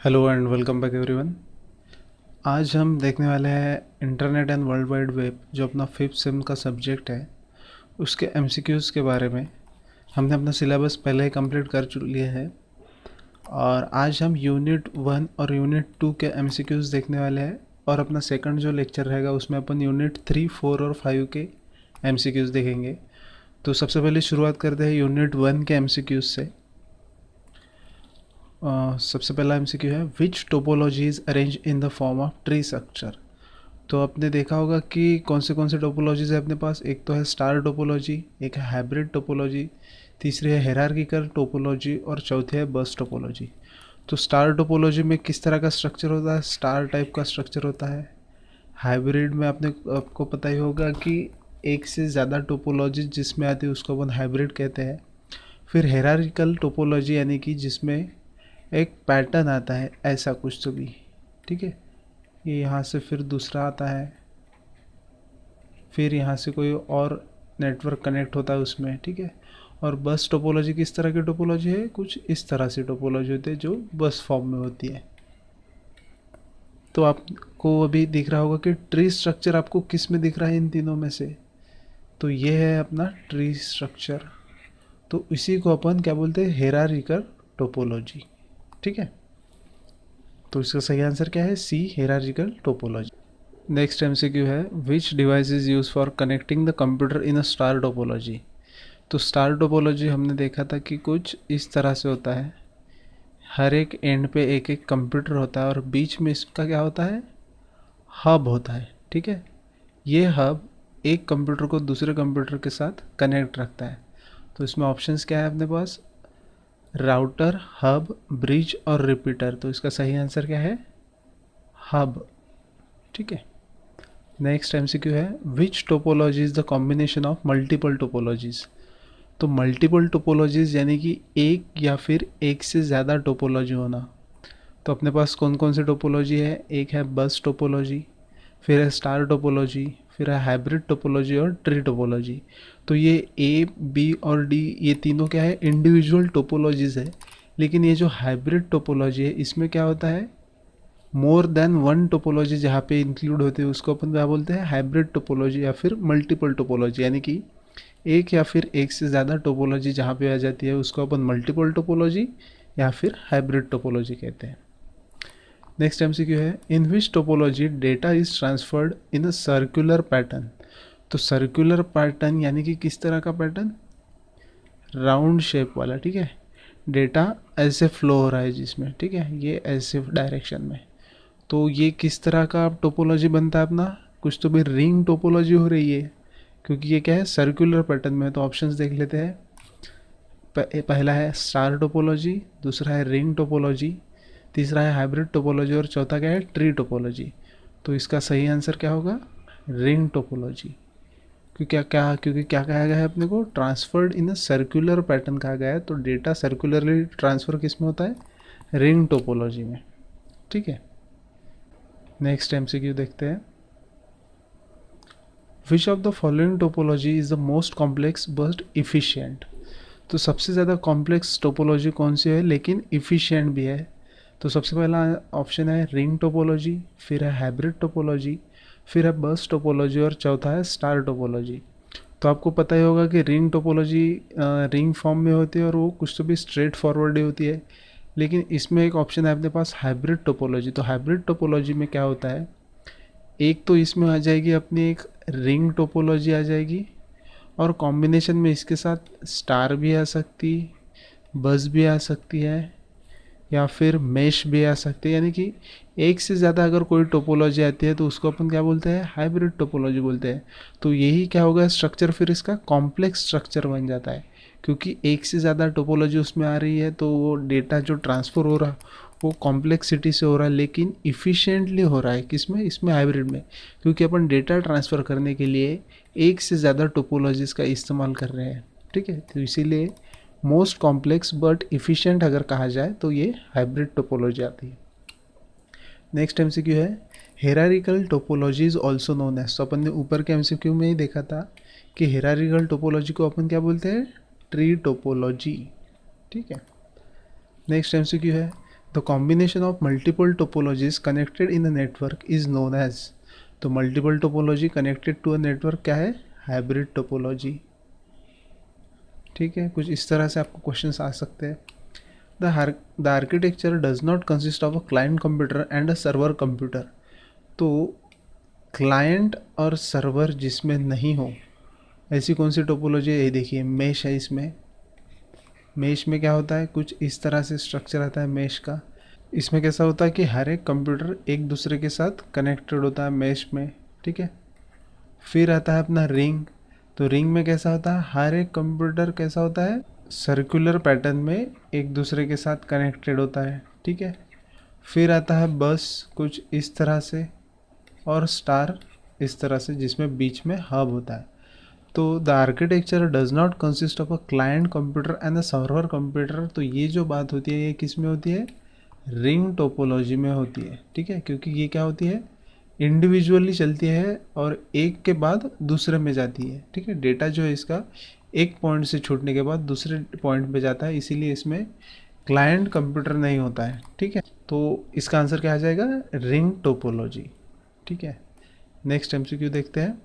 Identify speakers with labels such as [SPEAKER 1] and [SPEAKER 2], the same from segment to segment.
[SPEAKER 1] Hello and welcome back everyone. आज हम देखने वाले हैं internet and world wide web, जो अपना फिफ्थ सेम का सब्जेक्ट है, उसके एमसीक्यूज़ के बारे में। हमने अपना सिलेबस पहले ही कंप्लीट कर लिया है और आज हम यूनिट 1 और यूनिट 2 के एमसीक्यूज़ देखने वाले हैं। और अपना सेकंड जो लेक्चर रहेगा उसमें अपन यूनिट 3, 4 और 5 के एमसीक्यूज़ देखेंगे। तो सबसे पहले शुरुआत करते हैं यूनिट 1 के एमसीक्यूज़ से। सबसे पहला एमसीक्यू है, which topology is arrange in the form of tree structure. तो आपने देखा होगा कि कौन से टोपोलॉजीज है अपने पास। एक तो है स्टार टोपोलॉजी, एक है हाइब्रिड टोपोलॉजी, तीसरी है हेरार्किकल टोपोलॉजी और चौथी है बस टोपोलॉजी। तो स्टार टोपोलॉजी में किस तरह का स्ट्रक्चर होता है? स्टार टाइप का स्ट्रक्चर होता है। हाइब्रिड में आपको पता ही होगा कि एक से ज़्यादा टोपोलॉजी जिसमें आती है उसको अपन हाइब्रिड कहते हैं। फिर हेरार्किकल टोपोलॉजी यानी कि जिसमें एक पैटर्न आता है ऐसा कुछ तो भी, ठीक है। ये यहाँ से फिर दूसरा आता है, फिर यहाँ से कोई और नेटवर्क कनेक्ट होता है उसमें, ठीक है। और बस टोपोलॉजी किस तरह की टोपोलॉजी है? कुछ इस तरह से टोपोलॉजी होती है जो बस फॉर्म में होती है। तो आपको अभी दिख रहा होगा कि ट्री स्ट्रक्चर आपको किस में दिख रहा है इन तीनों में से? तो ये है अपना ट्री स्ट्रक्चर। तो इसी को अपन क्या बोलते हैं? हेरारिकल टोपोलॉजी, ठीक है। तो इसका सही आंसर क्या है? सी, हेरारिकल टोपोलॉजी। नेक्स्ट एमसीक्यू है, विच device is use for connecting the computer in a star topology. तो स्टार टोपोलॉजी हमने देखा था कि कुछ इस तरह से होता है। हर एक एंड पे एक एक कंप्यूटर होता है और बीच में इसका क्या होता है? हब होता है, ठीक है। ये हब एक कंप्यूटर को दूसरे कंप्यूटर के साथ कनेक्ट रखता है। तो इसमें ऑप्शंस क्या है अपने पास? राउटर, हब, ब्रिज और रिपीटर। तो इसका सही आंसर क्या है? हब, ठीक है। नेक्स्ट एमसीक्यू है, which topology is the combination of multiple topologies. तो मल्टीपल टोपोलॉजीज यानी कि एक या फिर एक से ज़्यादा टोपोलॉजी होना। तो अपने पास कौन कौन से टोपोलॉजी है? एक है बस टोपोलॉजी, फिर है स्टार टोपोलॉजी, फिर है हाइब्रिड टोपोलॉजी और ट्री टोपोलॉजी। तो ये ए, बी और डी ये तीनों क्या है? इंडिविजुअल टोपोलॉजीज है। लेकिन ये जो हाइब्रिड टोपोलॉजी है इसमें क्या होता है? मोर देन वन टोपोलॉजी जहाँ पे इंक्लूड होती है उसको अपन क्या बोलते हैं? हाइब्रिड टोपोलॉजी या फिर मल्टीपल टोपोलॉजी। यानी कि एक या फिर एक से ज़्यादा टोपोलॉजी जहाँ पे आ जाती है उसको अपन मल्टीपल टोपोलॉजी या फिर हाइब्रिड टोपोलॉजी कहते हैं। नेक्स्ट एमसीक्यू है, in which topology data is transferred in a circular pattern. तो सर्कुलर पैटर्न यानी कि किस तरह का पैटर्न? राउंड शेप वाला, ठीक है। डेटा ऐसे फ्लो हो रहा है जिसमें, ठीक है, ये ऐसे डायरेक्शन में। तो ये किस तरह का टोपोलॉजी बनता है अपना? कुछ तो भी रिंग टोपोलॉजी हो रही है, क्योंकि ये क्या है? सर्कुलर पैटर्न में। तो ऑप्शंस देख लेते हैं। पहला है स्टार टोपोलॉजी, दूसरा है रिंग टोपोलॉजी, तीसरा है हाइब्रिड टोपोलॉजी और चौथा क्या है? Tree topology. तो इसका सही आंसर क्या होगा? Ring topology. क्योंकि क्या कहा गया है अपने को? Transferred in a circular pattern कहा गया है। तो डेटा सर्कुलरली ट्रांसफर किस में होता है? रिंग टोपोलॉजी में, ठीक है। नेक्स्ट एमसीक्यू देखते हैं, which of the following topology is the most complex but efficient. तो सबसे ज़्यादा कॉम्प्लेक्स टोपोलॉजी कौन सी है लेकिन इफिशियंट भी है? तो सबसे पहला ऑप्शन है रिंग टोपोलॉजी, फिर है हाइब्रिड टोपोलॉजी, फिर है बस टोपोलॉजी और चौथा है स्टार टोपोलॉजी। तो आपको पता ही होगा कि रिंग टोपोलॉजी रिंग फॉर्म में होती है और वो कुछ तो भी स्ट्रेट फॉरवर्ड ही होती है। लेकिन इसमें एक ऑप्शन है अपने पास हाइब्रिड टोपोलॉजी। तो हाइब्रिड टोपोलॉजी में क्या होता है? एक तो इसमें आ जाएगी अपनी एक रिंग टोपोलॉजी आ जाएगी और कॉम्बिनेशन में इसके साथ स्टार भी आ सकती, बस भी आ सकती है या फिर मेश भी आ सकती है। यानी कि एक से ज़्यादा अगर कोई टोपोलॉजी आती है तो उसको अपन क्या बोलते हैं? हाइब्रिड टोपोलॉजी बोलते हैं। तो यही क्या होगा स्ट्रक्चर? फिर इसका कॉम्प्लेक्स स्ट्रक्चर बन जाता है, क्योंकि एक से ज़्यादा टोपोलॉजी उसमें आ रही है तो वो डेटा जो ट्रांसफ़र हो रहा वो कॉम्प्लेक्सिटी से हो रहा है, लेकिन इफ़िशिएंटली हो रहा है। किसमें? इसमें हाइब्रिड में, क्योंकि अपन डेटा ट्रांसफ़र करने के लिए एक से ज़्यादा टोपोलॉजीज़ का इस्तेमाल कर रहे हैं, ठीक है। तो इसीलिए मोस्ट कॉम्प्लेक्स बट इफ़िशिएंट अगर कहा जाए तो ये हाइब्रिड टोपोलॉजी आती है। नेक्स्ट एमसीक्यू है, hierarchical topology is also known as. तो अपन ने ऊपर के एमसीक्यू में ही देखा था कि हेरारिकल टोपोलॉजी को अपन क्या बोलते हैं? ट्री टोपोलॉजी, ठीक है। नेक्स्ट एमसीक्यू है, the the combination of multiple topologies connected in a network is known as, तो multiple topology connected to a network क्या है, हाइब्रिड टोपोलॉजी। ठीक है, कुछ इस तरह से आपको क्वेश्चंस आ सकते हैं। The architecture does not consist of a client computer and a server computer, तो क्लाइंट और सर्वर जिसमें नहीं हो ऐसी कौन सी टोपोलॉजी है, ये देखिए मेश है। इसमें मेश में क्या होता है, कुछ इस तरह से स्ट्रक्चर आता है मेश का। इसमें कैसा होता है कि हर एक कंप्यूटर एक दूसरे के साथ कनेक्टेड होता है मेश में। ठीक है, फिर आता है अपना रिंग, तो रिंग में कैसा होता है, हर एक कंप्यूटर कैसा होता है, सर्कुलर पैटर्न में एक दूसरे के साथ कनेक्टेड होता है। ठीक है, फिर आता है बस कुछ इस तरह से, और स्टार इस तरह से जिसमें बीच में हब होता है। तो the architecture does not consist of a client computer and a server computer, तो ये जो बात होती है ये किस में होती है, रिंग टोपोलॉजी में होती है। ठीक है, क्योंकि ये क्या होती है, इंडिविजुअली चलती है और एक के बाद दूसरे में जाती है। ठीक है, डेटा जो है इसका एक पॉइंट से छूटने के बाद दूसरे पॉइंट पे जाता है, इसीलिए इसमें क्लाइंट कंप्यूटर नहीं होता है। ठीक है, तो इसका आंसर क्या आ जाएगा, रिंग टोपोलॉजी। ठीक है, नेक्स्ट एमसीक्यू देखते हैं।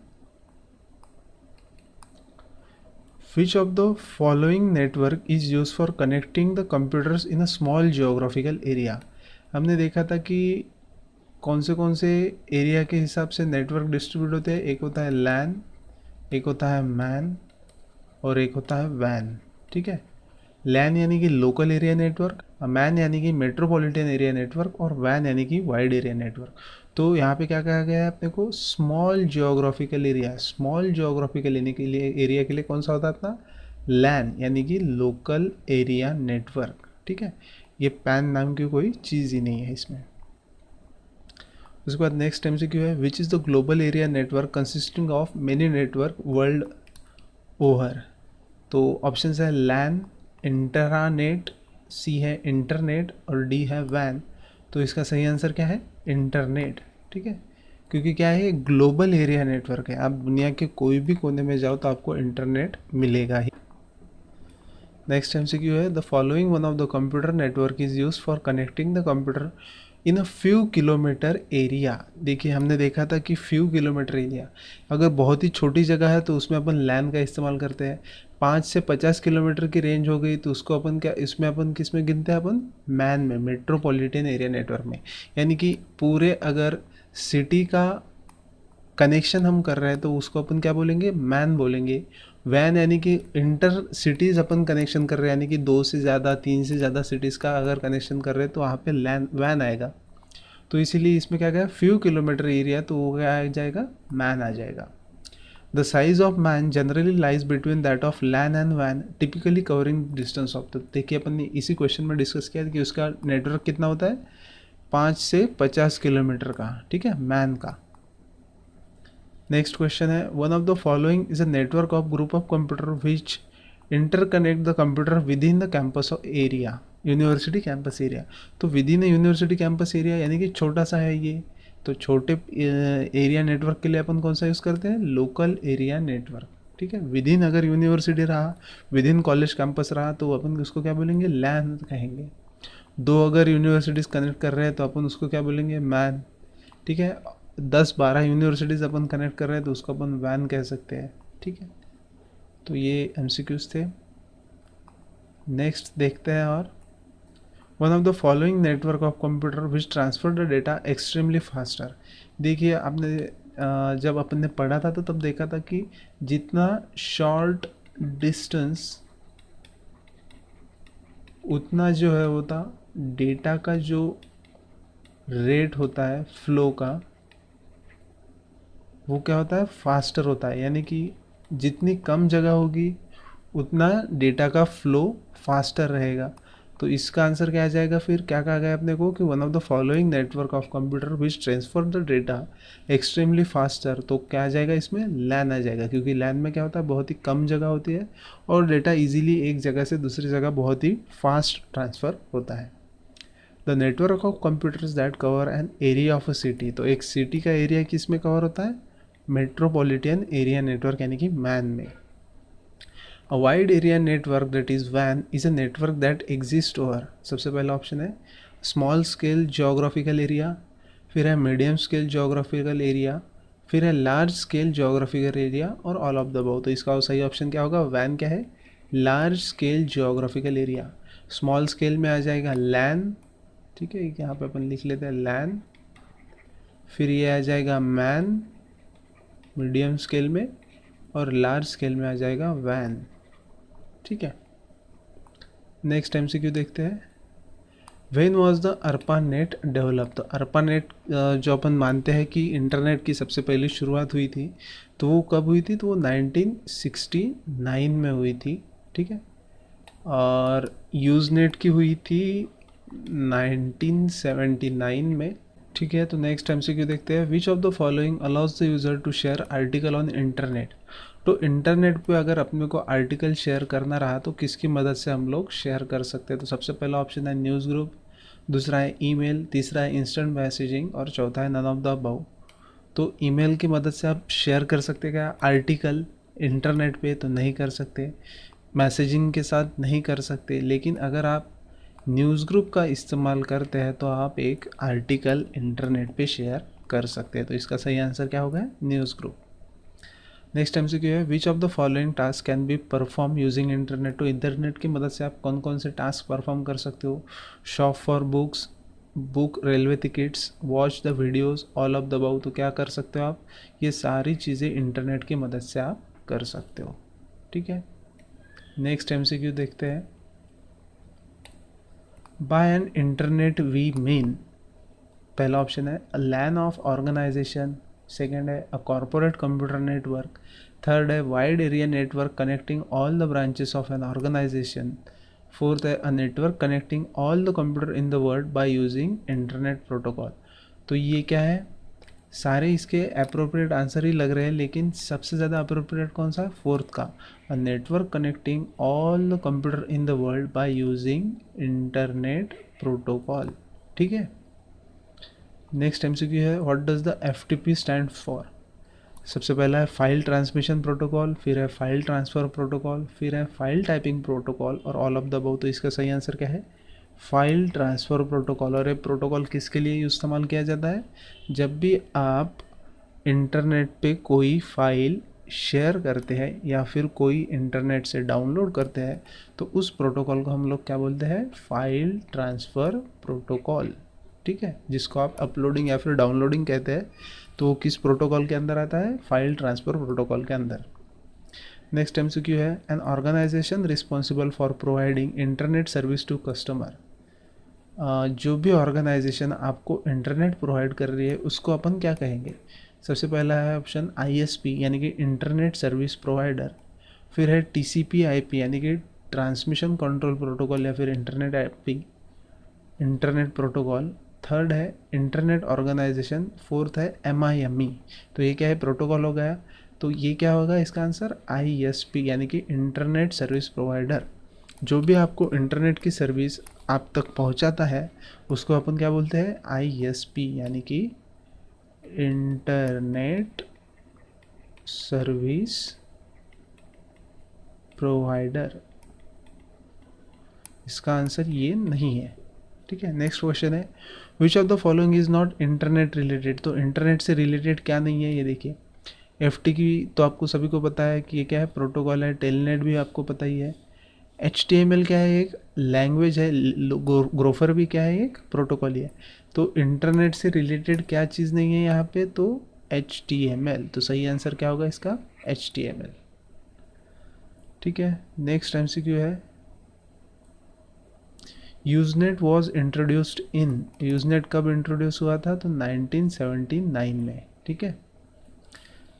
[SPEAKER 1] Which of the following network is used for connecting the computers in a small geographical area? हमने देखा था कि कौन से एरिया के हिसाब से नेटवर्क डिस्ट्रीब्यूट होते हैं। एक होता है लैन, एक होता है मैन, और एक होता है वैन। ठीक है, लैन यानी कि लोकल एरिया नेटवर्क, मैन यानी कि मेट्रोपॉलिटन एरिया नेटवर्क, और वैन यानी कि वाइड एरिया नेटवर्क। तो यहाँ पे क्या कहा गया है अपने को, small geographical area. Small geographical area के लिए कौन सा होता है अपना, लैन यानी कि लोकल एरिया नेटवर्क। ठीक है, ये पैन नाम की कोई चीज़ ही नहीं है इसमें। उसके बाद नेक्स्ट एमसीक्यू है, which is the global area network consisting of many network world over. तो ऑप्शन है लैन, इंटरानेट, सी है इंटरनेट, और डी है वैन। तो इसका सही आंसर क्या है, इंटरनेट। ठीक है, क्योंकि क्या है, ग्लोबल एरिया नेटवर्क है, आप दुनिया के कोई भी कोने में जाओ तो आपको इंटरनेट मिलेगा ही। नेक्स्ट एमसीक्यू है, the following one of the computer network is use for connecting the computer in a few kilometre area. देखिए हमने देखा था कि फ्यू किलोमीटर एरिया, अगर बहुत ही छोटी जगह है तो उसमें अपन लैन का इस्तेमाल करते हैं। 5 से 50 किलोमीटर की रेंज हो गई तो उसको अपन क्या, इसमें अपन किस में गिनते हैं, अपन मैन में, मेट्रोपॉलिटन एरिया नेटवर्क में। यानी कि पूरे अगर सिटी का कनेक्शन हम कर रहे हैं तो उसको अपन क्या बोलेंगे, मैन बोलेंगे। वैन यानी कि इंटर सिटीज़ अपन कनेक्शन कर रहे हैं, यानी कि 2 से ज़्यादा 3 से ज़्यादा सिटीज़ का अगर कनेक्शन कर रहे हैं तो वहाँ पे लैन वैन आएगा। तो इसीलिए इसमें क्या गया, फ्यू किलोमीटर एरिया, तो वो क्या आ जाएगा, मैन आ जाएगा। The size of MAN generally lies between that of LAN and वैन, टिपिकली कवरिंग डिस्टेंस ऑफ। तो देखिए अपन ने इसी क्वेश्चन में डिस्कस किया कि उसका नेटवर्क कितना होता है, 5 से 50 किलोमीटर का। ठीक है, मैन का। नेक्स्ट क्वेश्चन है, one of the following is a network of group of computer which interconnect the computer within the campus of area, university campus area. तो within university campus area यानी कि छोटा सा है ये, तो छोटे एरिया नेटवर्क के लिए अपन कौन सा यूज़ करते हैं, लोकल एरिया नेटवर्क। ठीक है, विद इन अगर यूनिवर्सिटी रहा, विद इन कॉलेज कैंपस रहा तो अपन उसको क्या बोलेंगे, लैन कहेंगे। दो अगर यूनिवर्सिटीज़ कनेक्ट कर रहे हैं तो अपन उसको क्या बोलेंगे, मैन। ठीक है, 10-12 यूनिवर्सिटीज़ अपन कनेक्ट कर रहे हैं तो उसको अपन वैन कह सकते हैं। ठीक है, तो ये एमसीक्यूज थे। नेक्स्ट देखते हैं, और one of the following network of computer which transfer the data extremely faster. देखिए आपने जब अपन ने पढ़ा था तो तब देखा था कि जितना शॉर्ट डिस्टेंस उतना जो है होता डेटा का जो रेट होता है फ्लो का, वो क्या होता है, फास्टर होता है। यानी कि जितनी कम जगह होगी उतना डेटा का फ्लो फास्टर रहेगा। तो इसका आंसर क्या आ जाएगा, फिर क्या कहा गया अपने को कि one of the following network of computer which transfer the data extremely faster, तो क्या आ जाएगा इसमें, लैन आ जाएगा। क्योंकि लैन में क्या होता है, बहुत ही कम जगह होती है और डेटा इजीली एक जगह से दूसरी जगह बहुत ही फास्ट ट्रांसफ़र होता है। The network of computers that cover an area of a city, तो एक सिटी का एरिया किस में कवर होता है, मेट्रोपॉलिटन एरिया नेटवर्क यानी कि मैन में। A wide area network that is when is a network that exist over, सबसे पहला ऑप्शन है स्मॉल स्केल जोग्राफिकल एरिया, फिर है मीडियम स्केल जोग्राफिकल एरिया, फिर है लार्ज स्केल जोग्राफिकल एरिया और ऑल ऑफ द अबव। तो इसका सही ऑप्शन क्या होगा? वैन क्या है? Large scale geographical area. Small scale में आ जाएगा लैन, ठीक है, यहाँ पे अपन लिख लेते हैं लैन। फिर ये आ जाएगा मैन मीडियम स्केल में, और लार्ज स्केल में आ जाएगा वैन, ठीक है। नेक्स्ट MCQ देखते हैं। When was the ARPANET develop? तो अर्पानेट जो अपन मानते हैं कि इंटरनेट की सबसे पहली शुरुआत हुई थी, तो वो कब हुई थी? तो वो 1969 में हुई थी, ठीक है। और यूजनेट की हुई थी 1979 में, ठीक है। तो नेक्स्ट MCQ देखते हैं। Which of the following allows the user to share article on internet? तो इंटरनेट पे अगर अपने को आर्टिकल शेयर करना रहा तो किसकी मदद से हम लोग शेयर कर सकते हैं? तो सबसे पहला ऑप्शन है न्यूज़ ग्रुप, दूसरा है ईमेल, तीसरा है इंस्टेंट मैसेजिंग और चौथा है नन ऑफ द अबव। तो ईमेल की मदद से आप शेयर कर सकते हैं क्या आर्टिकल इंटरनेट पे? तो नहीं कर सकते। मैसेजिंग के साथ नहीं कर सकते। लेकिन अगर आप न्यूज़ ग्रुप का इस्तेमाल करते हैं तो आप एक आर्टिकल इंटरनेट पे शेयर कर सकते हैं। तो इसका सही आंसर क्या होगा? News group. नेक्स्ट MCQ है। विच of the following task can be perform using internet? तो इंटरनेट की मदद से आप कौन कौन से टास्क परफॉर्म कर सकते हो? Shop for books, book railway tickets, watch the videos, all of the above. तो क्या कर सकते हो आप? ये सारी चीज़ें इंटरनेट की मदद से आप कर सकते हो, ठीक है। नेक्स्ट MCQ देखते हैं। By an internet we mean, पहला ऑप्शन है a LAN of organisation, second है a corporate computer network, third है wide area network connecting all the branches of an organisation, fourth है a network connecting all the computer in the world by using internet protocol. तो ये क्या है? सारे इसके appropriate answer ही लग रहे हैं, लेकिन सबसे ज़्यादा अप्रोप्रिएट कौन सा है? फोर्थ का, अ network connecting all the computer in the world by using internet protocol, ठीक है। नेक्स्ट MCQ है। What does the FTP stand for? सबसे पहला है फाइल ट्रांसमिशन प्रोटोकॉल, फिर है फाइल ट्रांसफ़र प्रोटोकॉल, फिर है फाइल टाइपिंग प्रोटोकॉल और ऑल ऑफ द अबव। तो इसका सही आंसर क्या है? File transfer protocol. और ये प्रोटोकॉल किसके लिए इस्तेमाल किया जाता है? जब भी आप इंटरनेट पे कोई फाइल शेयर करते हैं या फिर कोई इंटरनेट से डाउनलोड करते हैं, तो उस प्रोटोकॉल को हम लोग क्या बोलते हैं? फाइल ट्रांसफ़र प्रोटोकॉल, ठीक है। जिसको आप अपलोडिंग या फिर डाउनलोडिंग कहते हैं, तो वो किस प्रोटोकॉल के अंदर आता है? फाइल ट्रांसफ़र प्रोटोकॉल के अंदर। नेक्स्ट MCQ है। An organization responsible for providing internet service to customer. जो भी ऑर्गेनाइजेशन आपको इंटरनेट प्रोवाइड कर रही है उसको अपन क्या कहेंगे? सबसे पहला है ऑप्शन ISP यानी कि इंटरनेट सर्विस प्रोवाइडर, फिर है TCP/IP यानी कि ट्रांसमिशन कंट्रोल प्रोटोकॉल या फिर internet IP internet protocol, third है इंटरनेट ऑर्गेनाइजेशन, फोर्थ है MIME। तो ये क्या है? प्रोटोकॉल हो गया। तो ये क्या होगा इसका आंसर? ISP यानी कि इंटरनेट सर्विस प्रोवाइडर। जो भी आपको इंटरनेट की सर्विस आप तक पहुंचाता है उसको अपन क्या बोलते हैं? ISP यानी कि इंटरनेट सर्विस प्रोवाइडर। इसका आंसर ये नहीं है, ठीक है। नेक्स्ट क्वेश्चन है। विच of the following is not internet related? तो इंटरनेट से रिलेटेड क्या नहीं है? ये देखिए, FT की तो आपको सभी को पता है कि ये क्या है? प्रोटोकॉल है। टेलनेट भी आपको पता ही है। HTML क्या है? एक लैंग्वेज है। ग्रोफर भी क्या है? एक प्रोटोकॉल ही है। तो इंटरनेट से रिलेटेड क्या चीज़ नहीं है यहाँ पे? तो HTML। तो सही आंसर क्या होगा इसका? HTML, ठीक है। नेक्स्ट MCQ है। Usenet was introduced in, Usenet कब इंट्रोड्यूस हुआ था? तो 1979 में, ठीक है।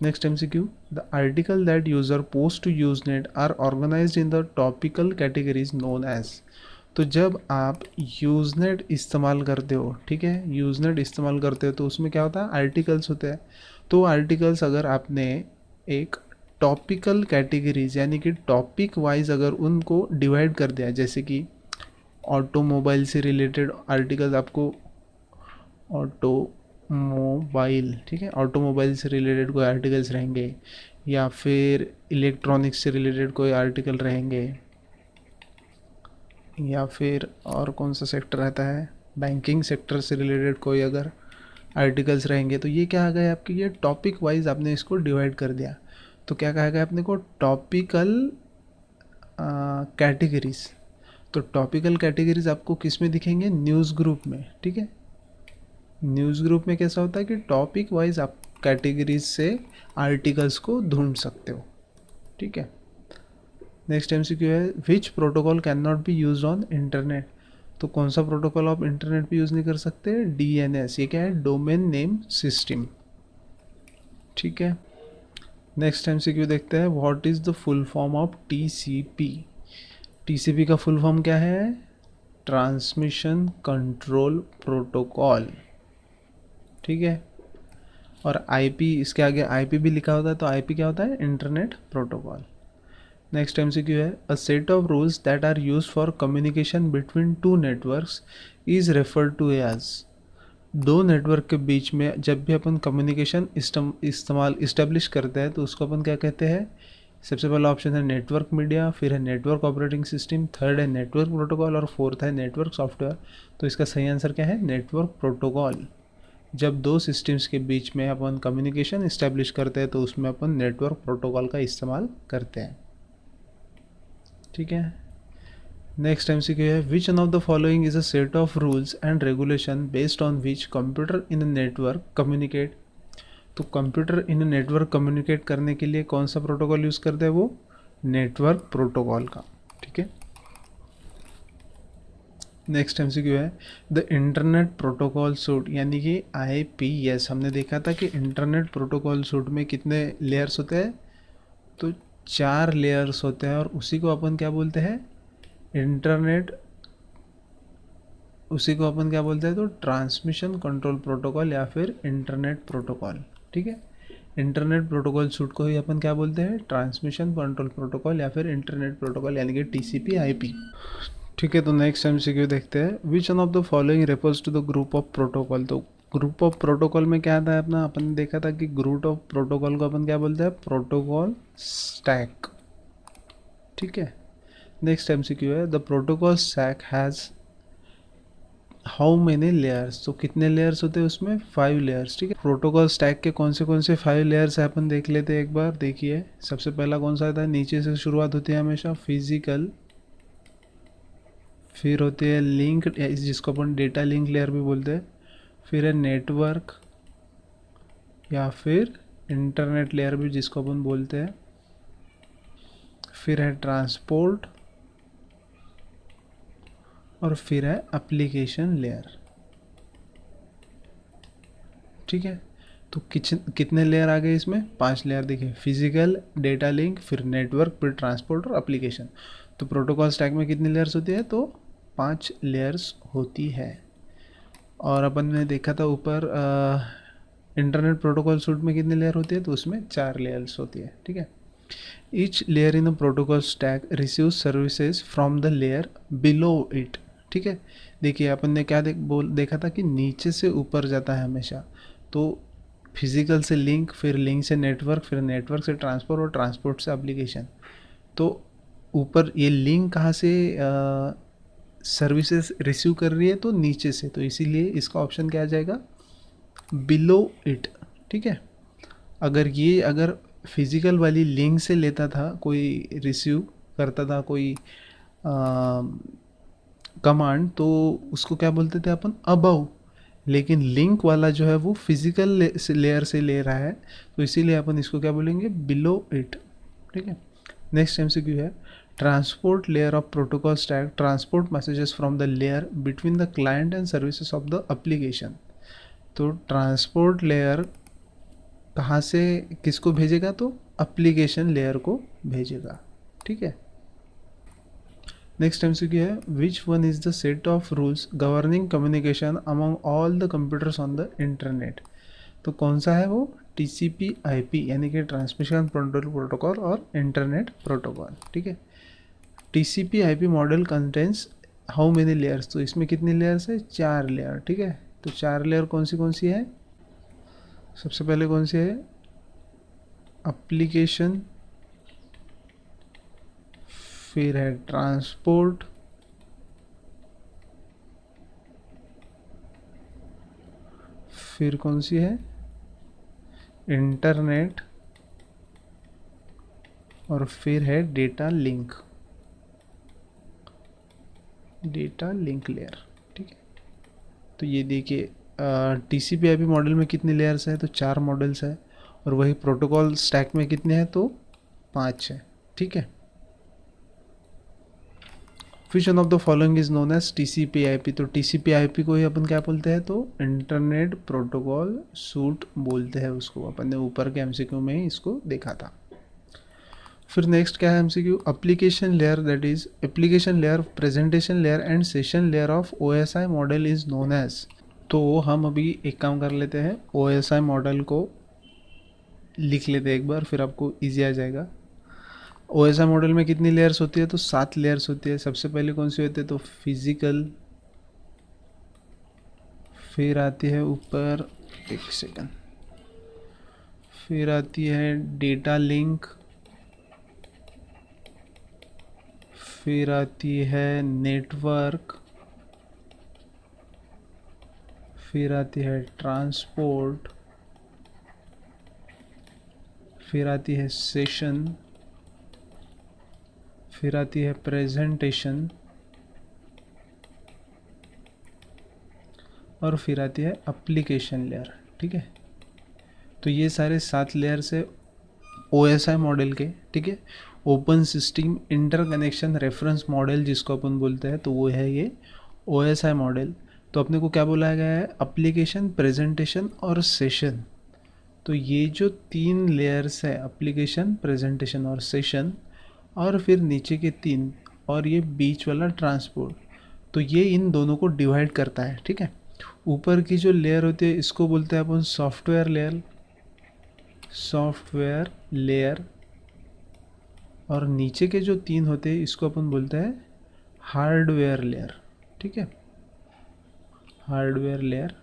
[SPEAKER 1] Next MCQ, the article that user post to Usenet are organized in the topical categories known as. तो जब आप यूजनेट इस्तेमाल करते हो, ठीक है, यूजनेट इस्तेमाल करते हो तो उसमें क्या होता है? आर्टिकल्स होते हैं। तो आर्टिकल्स अगर आपने एक टॉपिकल कैटेगरीज यानी कि टॉपिक वाइज अगर उनको डिवाइड कर दिया, जैसे कि ऑटोमोबाइल से रिलेटेड आर्टिकल्स आपको ऑटोमोबाइल, ठीक है, ऑटोमोबाइल से रिलेटेड कोई आर्टिकल्स रहेंगे, या फिर इलेक्ट्रॉनिक्स से रिलेटेड कोई आर्टिकल रहेंगे, या फिर और कौन सा सेक्टर रहता है? बैंकिंग सेक्टर से रिलेटेड कोई अगर आर्टिकल्स रहेंगे तो ये क्या आ गए आपके, ये टॉपिक वाइज आपने इसको डिवाइड कर दिया। तो क्या कहा गया अपने को, टॉपिकल कैटेगरीज। तो टॉपिकल कैटेगरीज आपको किस में दिखेंगे, न्यूज़ ग्रुप में, ठीक है। न्यूज़ ग्रुप में कैसा होता है कि टॉपिक वाइज आप कैटेगरीज से आर्टिकल्स को ढूंढ सकते हो, ठीक है। नेक्स्ट एमसीक्यू है, विच protocol can not be use on internet. तो कौन सा प्रोटोकॉल आप इंटरनेट पे यूज़ नहीं कर सकते, डीएनएस। ये क्या है, डोमेन नेम सिस्टम, ठीक है। नेक्स्ट एमसीक्यू देखते हैं, what is the full form of TCP. TCP का फुल फॉर्म क्या है, ट्रांसमिशन कंट्रोल प्रोटोकॉल, ठीक है। और आईपी, इसके आगे आईपी भी लिखा होता है, तो आईपी क्या होता है, इंटरनेट प्रोटोकॉल। नेक्स्ट एमसीक्यू है, a set of rules that are use for communication between two networks is referred to as. दो नेटवर्क के बीच में जब भी अपन कम्युनिकेशन इस्तेमाल इस्टेब्लिश करते हैं तो उसको अपन क्या कहते हैं। सबसे पहला ऑप्शन है नेटवर्क मीडिया, फिर है नेटवर्क ऑपरेटिंग सिस्टम, थर्ड है नेटवर्क प्रोटोकॉल और फोर्थ है नेटवर्क सॉफ्टवेयर। तो इसका सही आंसर क्या है, नेटवर्क प्रोटोकॉल। जब दो सिस्टम्स के बीच में अपन कम्युनिकेशन इस्टेब्लिश करते हैं तो उसमें अपन नेटवर्क प्रोटोकॉल का इस्तेमाल करते हैं, ठीक है। नेक्स्ट एमसीक्यू है, which one of the following is a set of rules and regulation based on which computer in a network communicate. तो computer in a network communicate करने के लिए कौन सा प्रोटोकॉल यूज़ करते हैं, वो नेटवर्क प्रोटोकॉल का, ठीक है। नेक्स्ट एमसीक्यू है, द इंटरनेट प्रोटोकॉल सूट यानी कि आईपीएस। हमने देखा था कि इंटरनेट प्रोटोकॉल सूट में कितने लेयर्स होते हैं, तो 4 लेयर्स होते हैं और उसी को अपन क्या बोलते हैं, इंटरनेट, उसी को अपन क्या बोलते हैं, तो ट्रांसमिशन कंट्रोल प्रोटोकॉल या फिर इंटरनेट प्रोटोकॉल, ठीक है। इंटरनेट प्रोटोकॉल सूट को ही अपन क्या बोलते हैं, ट्रांसमिशन कंट्रोल प्रोटोकॉल या फिर इंटरनेट प्रोटोकॉल यानी कि टीसीपी आईपी, ठीक है। तो नेक्स्ट एमसीक्यू देखते हैं, which one of the following refers to the group of protocol. तो ग्रुप ऑफ प्रोटोकॉल में क्या आता है अपना, अपन ने देखा था कि ग्रुप ऑफ प्रोटोकॉल को अपन क्या बोलते हैं, प्रोटोकॉल स्टैक, ठीक है। नेक्स्ट एमसीक्यू है, the protocol stack has how many layers. तो कितने लेयर्स होते हैं उसमें, 5 लेयर्स, ठीक है। प्रोटोकॉल स्टैक के कौन से 5 लेयर्स है अपन देख लेते हैं एक बार। देखिए सबसे पहला कौन सा आता है, नीचे से शुरुआत होती है हमेशा, फिजिकल, फिर होती है लिंक जिसको अपन डेटा लिंक लेयर भी बोलते हैं, फिर है नेटवर्क या फिर इंटरनेट लेयर भी जिसको अपन बोलते हैं, फिर है ट्रांसपोर्ट और फिर है एप्लीकेशन लेयर, ठीक है। तो कितने लेयर आ गए इसमें, 5 लेयर। देखिए फिजिकल, डेटा लिंक, फिर नेटवर्क, फिर ट्रांसपोर्ट और एप्लीकेशन। तो प्रोटोकॉल स्टैक में कितनी लेयर्स होती है, तो 5 लेयर्स होती है। और अपन ने देखा था ऊपर इंटरनेट प्रोटोकॉल सूट में कितनी लेयर होती है, तो उसमें 4 लेयर्स होती है, ठीक है। Each layer in the protocol stack receive services from the layer below it, ठीक है। देखिए अपन ने क्या देखा था कि नीचे से ऊपर जाता है हमेशा। तो फिजिकल से लिंक, फिर लिंक से नेटवर्क, फिर नेटवर्क से ट्रांसपोर्ट और ट्रांसपोर्ट से एप्लीकेशन। तो ऊपर ये लिंक कहाँ से सर्विसेज रिसीव कर रही है, तो नीचे से, तो इसीलिए इसका ऑप्शन क्या आ जाएगा, बिलो इट, ठीक है। अगर फिजिकल वाली लिंक से लेता था कोई, रिसीव करता था कोई कमांड, तो उसको क्या बोलते थे अपन, अबव। लेकिन लिंक वाला जो है वो फिजिकल लेयर से ले रहा है, तो इसीलिए अपन इसको क्या बोलेंगे, बिलो इट, ठीक है। नेक्स्ट एमसीक्यू है, transport layer of protocol stack transport messages from the layer between the client and services of the application. तो ट्रांसपोर्ट लेयर कहाँ से किसको भेजेगा, तो एप्लीकेशन लेयर को भेजेगा, ठीक है। नेक्स्ट एमसीक्यू है, which one is the set of rules governing communication among all the computers on the internet. तो कौन सा है वो, टीसीपी आईपी यानी कि ट्रांसमिशन कंट्रोल प्रोटोकॉल और इंटरनेट प्रोटोकॉल, ठीक है। TCP IP model contains how many layers. तो इसमें कितनी लेयर्स है, 4 लेयर, ठीक है। तो 4 लेयर कौन सी है, सबसे पहले कौन सी है, एप्लीकेशन, फिर है ट्रांसपोर्ट, फिर कौन सी है, इंटरनेट, और फिर है data link, data link layer. ठीक है, तो ये देखिए टीसीपी आईपी मॉडल में कितने लेयर्स हैं, तो 4 मॉडल्स है, और वही प्रोटोकॉल स्टैक में कितने हैं, तो 5 है। ठीक है, which one of the following is known as TCP IP, तो टीसीपी आईपी को ही अपन क्या बोलते हैं, तो इंटरनेट प्रोटोकॉल सूट बोलते हैं उसको। अपन ने ऊपर के एमसीक्यू में ही इसको देखा था। फिर नेक्स्ट क्या है MCQ, application layer, that is application layer, presentation layer and session layer of OSI model is known as. तो हम अभी एक काम कर लेते हैं, ओएसआई मॉडल को लिख लेते हैं एक बार, फिर आपको इजी आ जाएगा। ओएसआई मॉडल में कितनी लेयर्स होती है, तो 7 लेयर्स होती है। सबसे पहले कौन सी होती है, तो फिजिकल, फिर आती है ऊपर, एक सेकंड, फिर आती है डेटा लिंक, फिर आती है नेटवर्क, फिर आती है ट्रांसपोर्ट, फिर आती है सेशन, फिर आती है प्रेजेंटेशन, और फिर आती है एप्लीकेशन लेयर। ठीक है, तो ये सारे 7 लेयर्स है ओएसआई मॉडल के। ठीक है, open system interconnection reference model जिसको अपन बोलते हैं, तो वो है ये ओएसआई मॉडल। तो अपने को क्या बोला गया है, एप्लीकेशन, प्रेजेंटेशन और सेशन। तो ये जो 3 लेयर्स है, एप्लीकेशन, प्रेजेंटेशन और सेशन, और फिर नीचे के 3, और ये बीच वाला ट्रांसपोर्ट, तो ये इन दोनों को डिवाइड करता है। ठीक है, ऊपर की जो लेयर होती है इसको बोलते हैं अपन सॉफ्टवेयर लेयर, सॉफ्टवेयर लेयर, और नीचे के जो 3 होते हैं इसको अपन बोलते हैं हार्डवेयर लेयर। ठीक है, हार्डवेयर लेयर,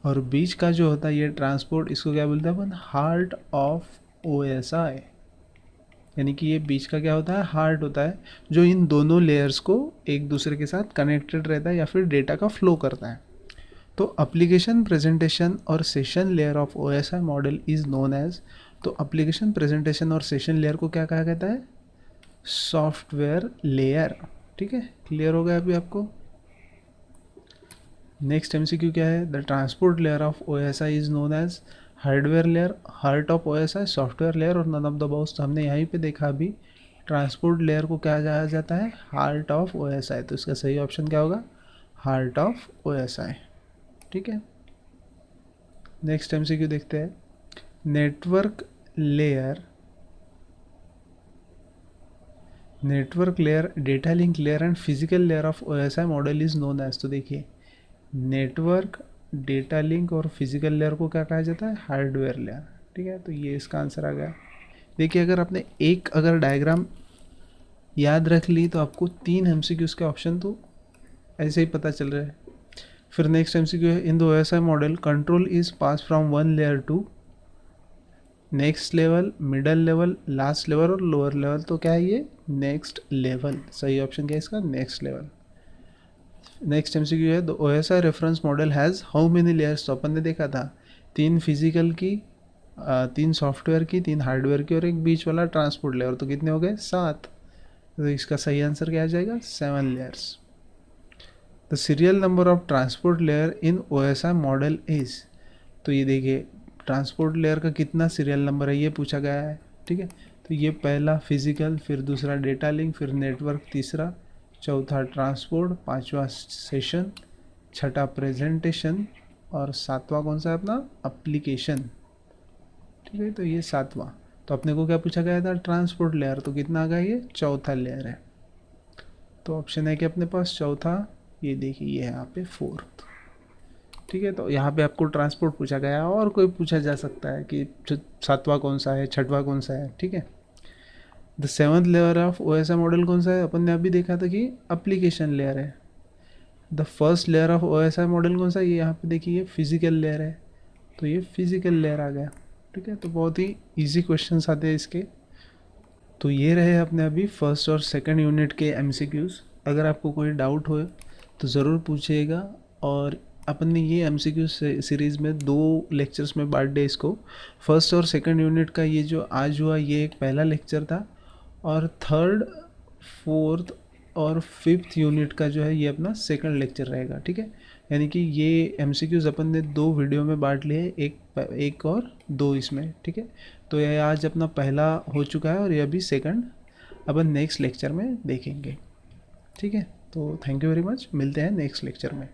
[SPEAKER 1] और बीच का जो होता है ये ट्रांसपोर्ट, इसको क्या बोलते हैं अपन, हार्ट ऑफ ओएसआई। यानी कि ये बीच का क्या होता है, हार्ट होता है, जो इन दोनों लेयर्स को एक दूसरे के साथ कनेक्टेड रहता है या फिर डेटा का फ्लो करता है। तो एप्लीकेशन, प्रेजेंटेशन और session layer of OSI model is known as, तो एप्लीकेशन, प्रेजेंटेशन और सेशन लेयर को क्या कहा जाता है, सॉफ्टवेयर लेयर। ठीक है, क्लियर हो गया अभी आपको। नेक्स्ट एमसीक्यू क्या है, the transport layer of OSI is known as hardware layer, heart of OSI, software layer और नन ऑफ द अबव। तो हमने यहीं पे देखा अभी, ट्रांसपोर्ट लेयर को क्या कहा जाता है, हार्ट ऑफ ओएसआई। तो इसका सही ऑप्शन क्या होगा, हार्ट ऑफ ओएसआई। ठीक है, नेक्स्ट एमसीक्यू देखते हैं, network layer, network layer, data link layer and physical layer of OSI model is known as. तो देखिए, नेटवर्क, डेटा लिंक और फिजिकल लेयर को क्या कहा जाता है, हार्डवेयर लेयर। ठीक है, तो ये इसका आंसर आ गया। देखिए, अगर आपने एक अगर डायग्राम याद रख ली तो आपको 3 एमसीक्यूज के ऑप्शन तो ऐसे ही पता चल रहा है। फिर नेक्स्ट एमसीक्यू है, in the OSI model control is pass from one layer to next level, middle level, last level और लोअर लेवल। तो क्या है ये, नेक्स्ट लेवल। सही ऑप्शन क्या है इसका, नेक्स्ट लेवल। नेक्स्ट एमसीक्यू है, the OSI reference model has how many layers. तो अपन ने देखा था 3 फिजिकल की, 3 सॉफ्टवेयर की, 3 हार्डवेयर की और एक बीच वाला ट्रांसपोर्ट लेयर। तो कितने हो गए, 7। तो इसका सही आंसर क्या आ जाएगा, 7 layers. The serial number of transport layer in OSI model is. तो ये देखिए, ट्रांसपोर्ट लेयर का कितना सीरियल नंबर है ये पूछा गया है। ठीक है, तो ये पहला फिजिकल, फिर दूसरा डेटा लिंक, फिर नेटवर्क तीसरा, चौथा ट्रांसपोर्ट, पांचवा सेशन, छठा प्रेजेंटेशन और सातवां कौन सा है अपना, एप्लीकेशन। ठीक है, तो ये 7वां। तो अपने को क्या पूछा गया था, ट्रांसपोर्ट लेयर। तो कितना आ गया, ये 4था लेयर है। तो ऑप्शन है कि अपने पास चौथा, ये देखिए ये यहाँ पे 4th। ठीक है, तो यहाँ पे आपको ट्रांसपोर्ट पूछा गया है, और कोई पूछा जा सकता है कि 7वां कौन सा है, 6वां कौन सा है। ठीक है, the 7th layer of OSI model कौन सा है, अपन ने अभी देखा था कि एप्लीकेशन लेयर है। The first layer of OSI model कौन सा है, ये यहाँ पे देखिए ये फिजिकल लेयर है। तो ये फिजिकल लेयर आ गया। ठीक है, तो बहुत ही इजी क्वेश्चंस आते हैं इसके। तो ये रहे अपने अभी फर्स्ट और सेकंड यूनिट के एमसीक्यूज़। अगर आपको कोई डाउट हो तो ज़रूर पूछिएगा, और अपन ने ये एमसीक्यू सीरीज़ में 2 लेक्चर्स में बांट दिया इसको। फर्स्ट और सेकंड यूनिट का ये जो आज हुआ ये एक पहला लेक्चर था, और थर्ड, फोर्थ और फिफ्थ यूनिट का जो है ये अपना सेकंड लेक्चर रहेगा, ठीक है। यानी कि ये एमसीक्यूज़ अपन ने 2 वीडियो में बांट लिए, एक और 2 इसमें, ठीक है। तो ये आज अपना पहला हो चुका है और ये अभी सेकंड अपन नेक्स्ट लेक्चर में देखेंगे, ठीक है। तो थैंक यू वेरी मच, मिलते हैं नेक्स्ट लेक्चर में।